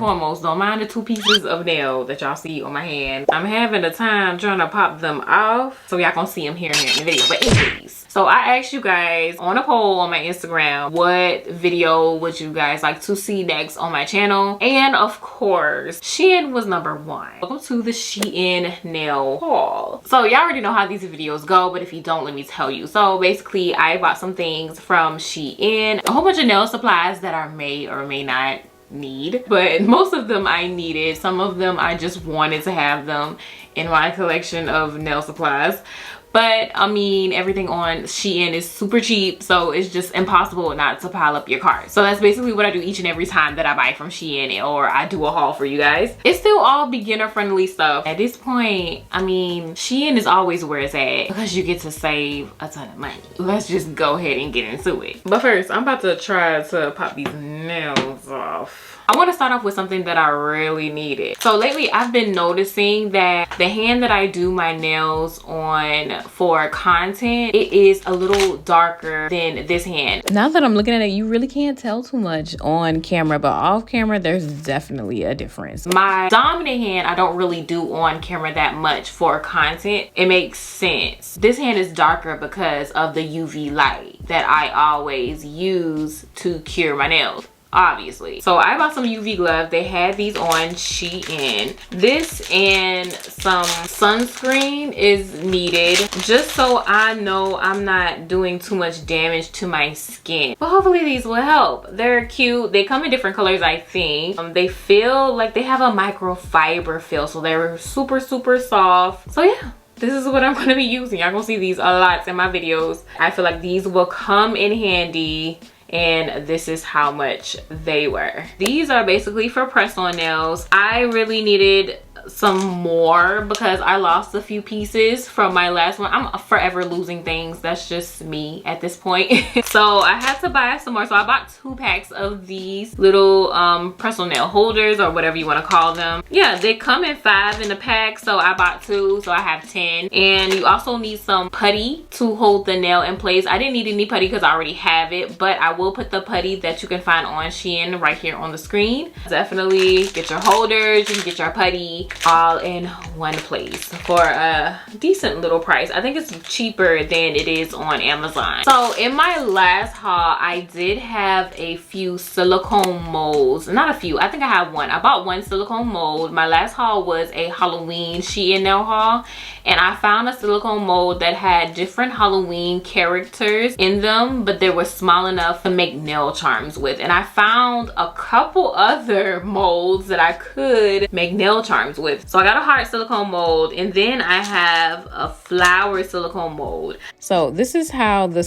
foremost, don't mind the 2 pieces of nail that y'all see on my hand. I'm having a time trying to pop them off, so y'all gonna see them here in the video. But anyways, so I asked you guys on a poll on my Instagram, what video would you guys like to see next on my channel? And of course, Shein was number 1. Welcome to the Shein nail haul. So y'all already know how these videos go, but if you don't, let me tell you. So basically, I bought some things from Shein, a whole bunch of nail supplies that I may or may not need, but most of them I needed. Some of them I just wanted to have them in my collection of nail supplies. But I mean, everything on Shein is super cheap, so it's just impossible not to pile up your cart. So that's basically what I do each and every time that I buy from Shein or I do a haul for you guys. It's still all beginner friendly stuff. At this point, I mean, Shein is always where it's at because you get to save a ton of money. Let's just go ahead and get into it. But first, I'm about to try to pop these nails off. I want to start off with something that I really needed. So lately I've been noticing that the hand that I do my nails on for content, it is a little darker than this hand. Now that I'm looking at it, you really can't tell too much on camera, but off camera there's definitely a difference. My dominant hand I don't really do on camera that much for content. It makes sense. This hand is darker because of the UV light that I always use to cure my nails, obviously. So I bought some UV gloves. They had these on Shein. This and some sunscreen is needed just so I know I'm not doing too much damage to my skin. But hopefully these will help. They're cute. They come in different colors, I think. They feel like they have a microfiber feel, so they're super soft. So yeah, this is what I'm going to be using. Y'all gonna see these a lot in my videos. I feel like these will come in handy, and this is how much they were. These are basically for press-on nails. I really needed some more because I lost a few pieces from my last one. I'm forever losing things. That's just me at this point. So I had to buy some more. So I bought 2 packs of these little press-on nail holders or whatever you want to call them. Yeah, they come in 5 in a pack, so I bought 2, so I have 10. And you also need some putty to hold the nail in place. I didn't need any putty because I already have it, but I will put the putty that you can find on Shein right here on the screen. Definitely get your holders, you can get your putty all in one place for a decent little price. I think it's cheaper than it is on Amazon. So in my last haul, I did have a few silicone molds. Not a few, I think I have one. I bought 1 silicone mold. My last haul was a Halloween Shein nail haul, and I found a silicone mold that had different Halloween characters in them, but they were small enough to make nail charms with. And I found a couple other molds that I could make nail charms with. So I got a hard silicone mold, and then I have a flower silicone mold. So this is how the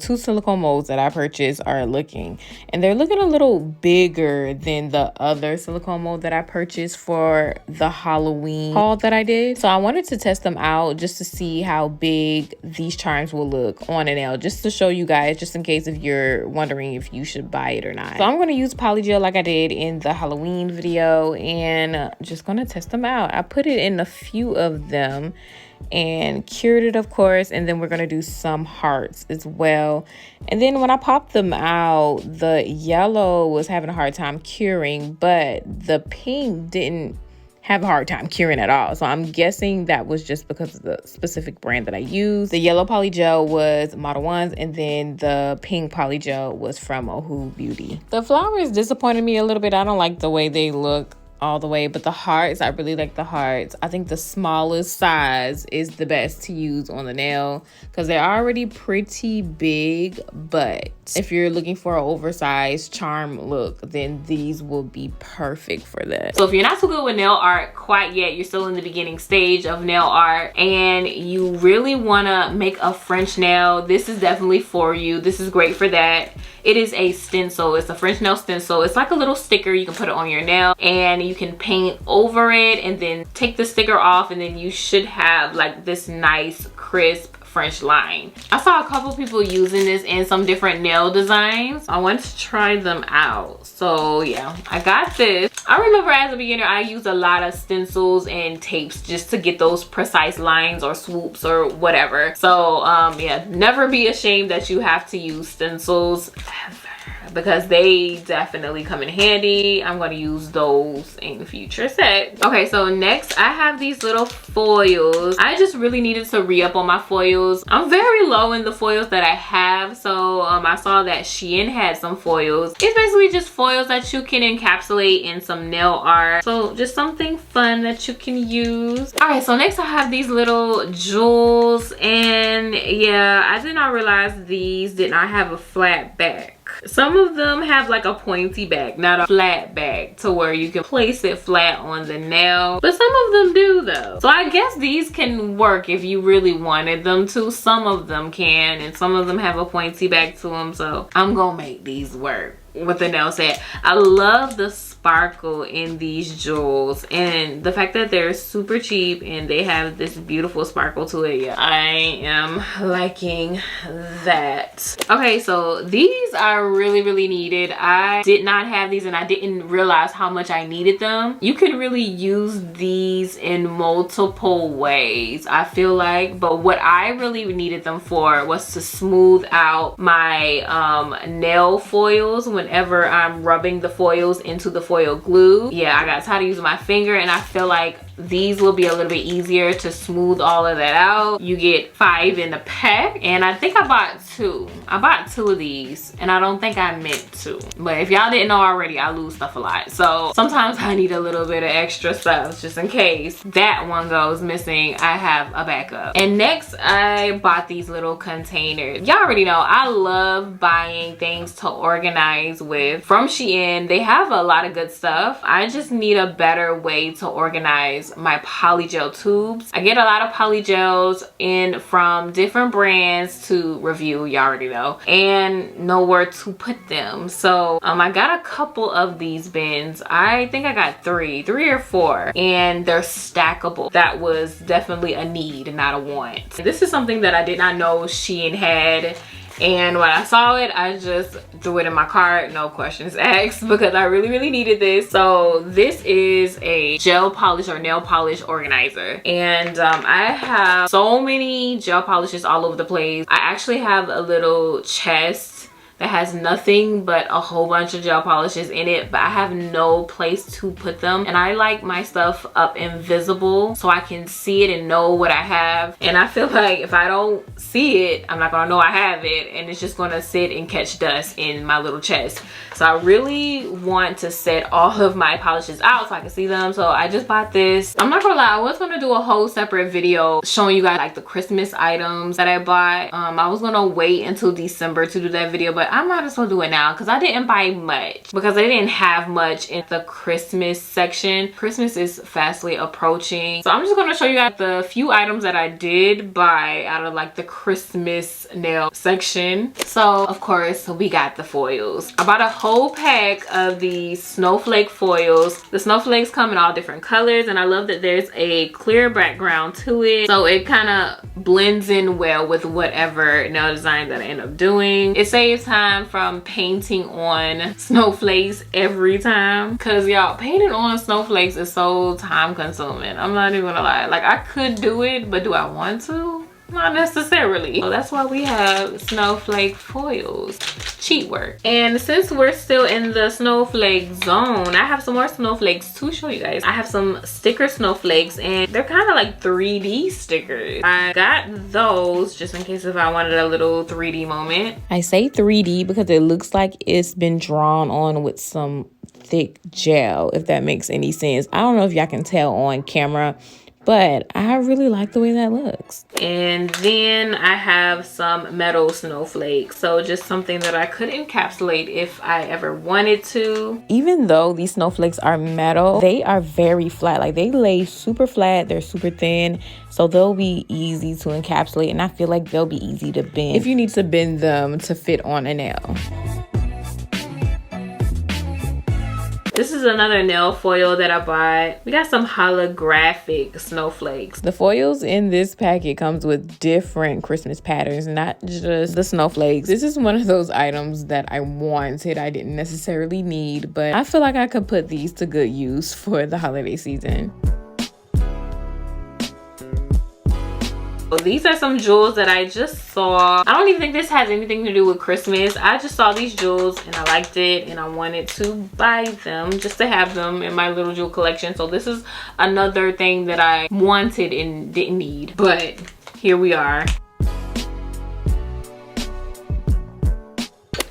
2 silicone molds that I purchased are looking. And they're looking a little bigger than the other silicone mold that I purchased for the Halloween haul that I did. So I wanted to test them out just to see how big these charms will look on a nail, just to show you guys, just in case if you're wondering if you should buy it or not. So I'm going to use polygel like I did in the Halloween video, and just going to test them out. I put it in a few of them and cured it, of course, and then we're going to do some hearts as well. And then when I popped them out, the yellow was having a hard time curing, but the pink didn't have a hard time curing at all. So I'm guessing that was just because of the specific brand that I used. The yellow polygel was Model 1's, and then the pink polygel was from Ohu Beauty. The flowers disappointed me a little bit. I don't like the way they look all the way, but the hearts, I really like the hearts. I think the smallest size is the best to use on the nail because they're already pretty big, but if you're looking for an oversized charm look, then these will be perfect for that. So if you're not too good with nail art quite yet, you're still in the beginning stage of nail art and you really want to make a French nail, this is definitely for you. This is great for that. It is a stencil. It's a French nail stencil. It's like a little sticker. You can put it on your nail and you can paint over it and then take the sticker off, and then you should have like this nice crisp French line. I saw a couple people using this in some different nail designs. I wanted to try them out. So yeah, I got this. I remember as a beginner, I used a lot of stencils and tapes just to get those precise lines or swoops or whatever. So yeah, never be ashamed that you have to use stencils ever. because they definitely come in handy. I'm going to use those in future sets. Okay, so next I have these little foils. I just really needed to re-up on my foils. I'm very low in the foils that I have, so I saw that Shein had some foils. It's basically just foils that you can encapsulate in some nail art, so just something fun that you can use. All right, so next I have these little jewels, and yeah, I did not realize these did not have a flat back. Some of them have like a pointy back, not a flat back to where you can place it flat on the nail, but some of them do though. So I guess these can work if you really wanted them to. Some of them can, and some of them have a pointy back to them, so I'm gonna make these work with the nail set. I love the sparkle in these jewels, and the fact that they're super cheap and they have this beautiful sparkle to it. Yeah, I am liking that. Okay, so these are really needed. I did not have these and I didn't realize how much I needed them. You can really use these in multiple ways, I feel like, but what I really needed them for was to smooth out my nail foils whenever I'm rubbing the foils into the foil glue. Yeah, I got tired of using my finger, and I feel like these will be a little bit easier to smooth all of that out. You get 5 in the pack, and I think I bought 2. I bought 2 of these, and I don't think I meant to. But if y'all didn't know already, I lose stuff a lot. So sometimes I need a little bit of extra stuff just in case that one goes missing. I have a backup. And next, I bought these little containers. Y'all already know I love buying things to organize with from Shein. They have a lot of good stuff. I just need a better way to organize my polygel tubes. I get a lot of polygels in from different brands to review, y'all already know, and know where to put them. So I got a couple of these bins. I think I got 3 or 4, and they're stackable. That was definitely a need, not a want. This is something that I did not know Shein had, and when I saw it, I just threw it in my cart, no questions asked, because I really needed this. So this is a gel polish or nail polish organizer, and I have so many gel polishes all over the place. I actually have a little chest that has nothing but a whole bunch of gel polishes in it, but I have no place to put them, and I like my stuff up invisible so I can see it and know what I have. And I feel like if I don't see it, I'm not gonna know I have it, and it's just gonna sit and catch dust in my little chest. So I really want to set all of my polishes out so I can see them. So I just bought this. I'm not gonna lie, I was gonna do a whole separate video showing you guys like the Christmas items that I bought. I was gonna wait until December to do that video, but I might as well do it now because I didn't buy much, because I didn't have much in the Christmas section. Christmas is fastly approaching, so I'm just gonna show you guys the few items that I did buy out of like the Christmas nail section. So of course we got the foils. I bought a whole pack of these snowflake foils. The snowflakes come in all different colors, and I love that there's a clear background to it, so it kind of blends in well with whatever nail design that I end up doing. It saves time from painting on snowflakes every time, because y'all, painting on snowflakes is so time consuming. I'm not even gonna lie. Like, I could do it, but do I want to? Not necessarily. So that's why we have snowflake foils. Cheat work. And since we're still in the snowflake zone, I have some more snowflakes to show you guys. I have some sticker snowflakes, and they're kind of like 3D stickers. I got those just in case if I wanted a little 3D moment. I say 3D because it looks like it's been drawn on with some thick gel, if that makes any sense. I don't know if y'all can tell on camera, but I really like the way that looks. And then I have some metal snowflakes. So just something that I could encapsulate if I ever wanted to. Even though these snowflakes are metal, they are very flat. Like, they lay super flat, they're super thin. So they'll be easy to encapsulate, and I feel like they'll be easy to bend if you need to bend them to fit on a nail. This is another nail foil that I bought. We got some holographic snowflakes. The foils in this packet comes with different Christmas patterns, not just the snowflakes. This is one of those items that I wanted, I didn't necessarily need, but I feel like I could put these to good use for the holiday season. So these are some jewels that I just saw. I don't even think this has anything to do with Christmas. I just saw these jewels and I liked it and I wanted to buy them just to have them in my little jewel collection. So this is another thing that I wanted and didn't need, but here we are.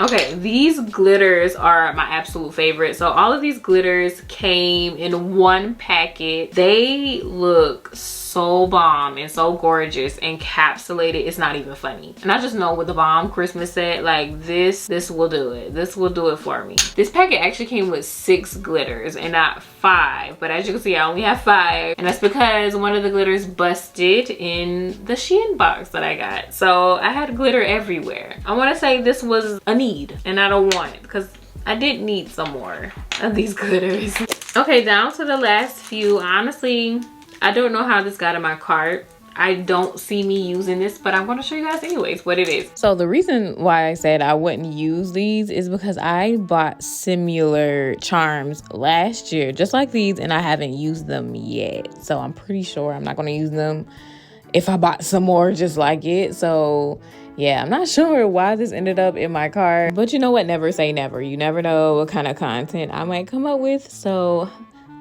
Okay, these glitters are my absolute favorite. So all of these glitters came in one packet. They look so bomb and so gorgeous, encapsulated. It's not even funny. And I just know with the bomb Christmas set, like this will do it. This will do it for me. This packet actually came with 6 glitters and not 5, but as you can see, I only have 5, and that's because one of the glitters busted in the Shein box that I got. So I had glitter everywhere. I want to say this was a need and not a want, because I did need some more of these glitters. Okay, down to the last few. Honestly, I don't know how this got in my cart. I don't see me using this, but I'm going to show you guys anyways what it is. So the reason why I said I wouldn't use these is because I bought similar charms last year, just like these, and I haven't used them yet. So I'm pretty sure I'm not going to use them if I bought some more just like it. So yeah, I'm not sure why this ended up in my cart, but you know what? Never say never. You never know what kind of content I might come up with. So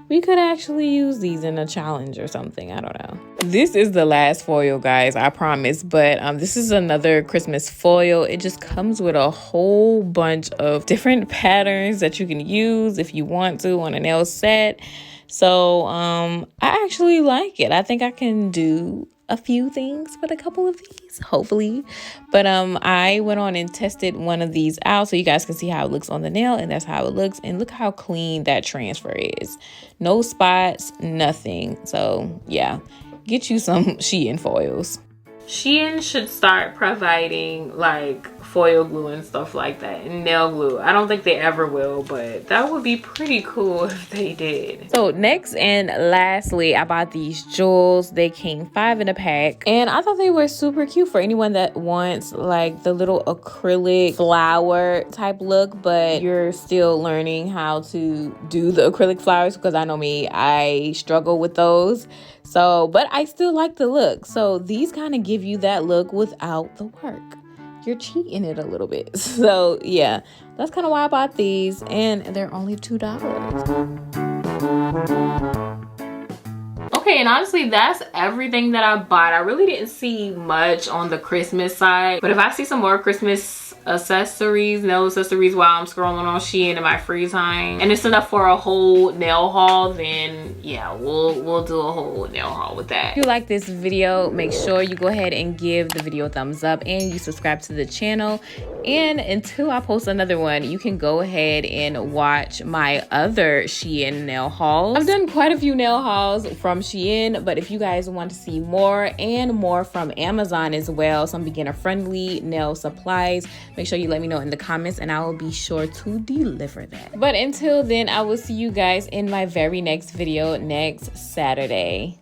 we could actually use these in a challenge or something. I don't know. This is the last foil, guys, I promise. But this is another Christmas foil. It just comes with a whole bunch of different patterns that you can use if you want to on a nail set. So I actually like it. I think I can do a few things with a couple of these, hopefully. But I went on and tested one of these out so you guys can see how it looks on the nail, and that's how it looks. And look how clean that transfer is. No spots, nothing. So yeah, get you some Shein foils. Shein should start providing like foil glue and stuff like that, and nail glue. I don't think they ever will, but that would be pretty cool if they did. So next and lastly, I bought these jewels. They came 5 in a pack, and I thought they were super cute for anyone that wants like the little acrylic flower type look, but you're still learning how to do the acrylic flowers, because I know me, I struggle with those. So, but I still like the look. So these kind of give you that look without the work. You're cheating it a little bit. So yeah, that's kind of why I bought these, and they're only $2. Okay, and honestly, that's everything that I bought. I really didn't see much on the Christmas side, but if I see some more Christmas accessories, nail accessories, while I'm scrolling on Shein in my free time, and it's enough for a whole nail haul, then yeah, we'll do a whole nail haul with that. If you like this video, make sure you go ahead and give the video a thumbs up, and you subscribe to the channel. And until I post another one, you can go ahead and watch my other Shein nail hauls. I've done quite a few nail hauls from Shein, but if you guys want to see more and more from Amazon as well, some beginner friendly nail supplies, make sure you let me know in the comments, and I will be sure to deliver that. But until then, I will see you guys in my very next video next Saturday.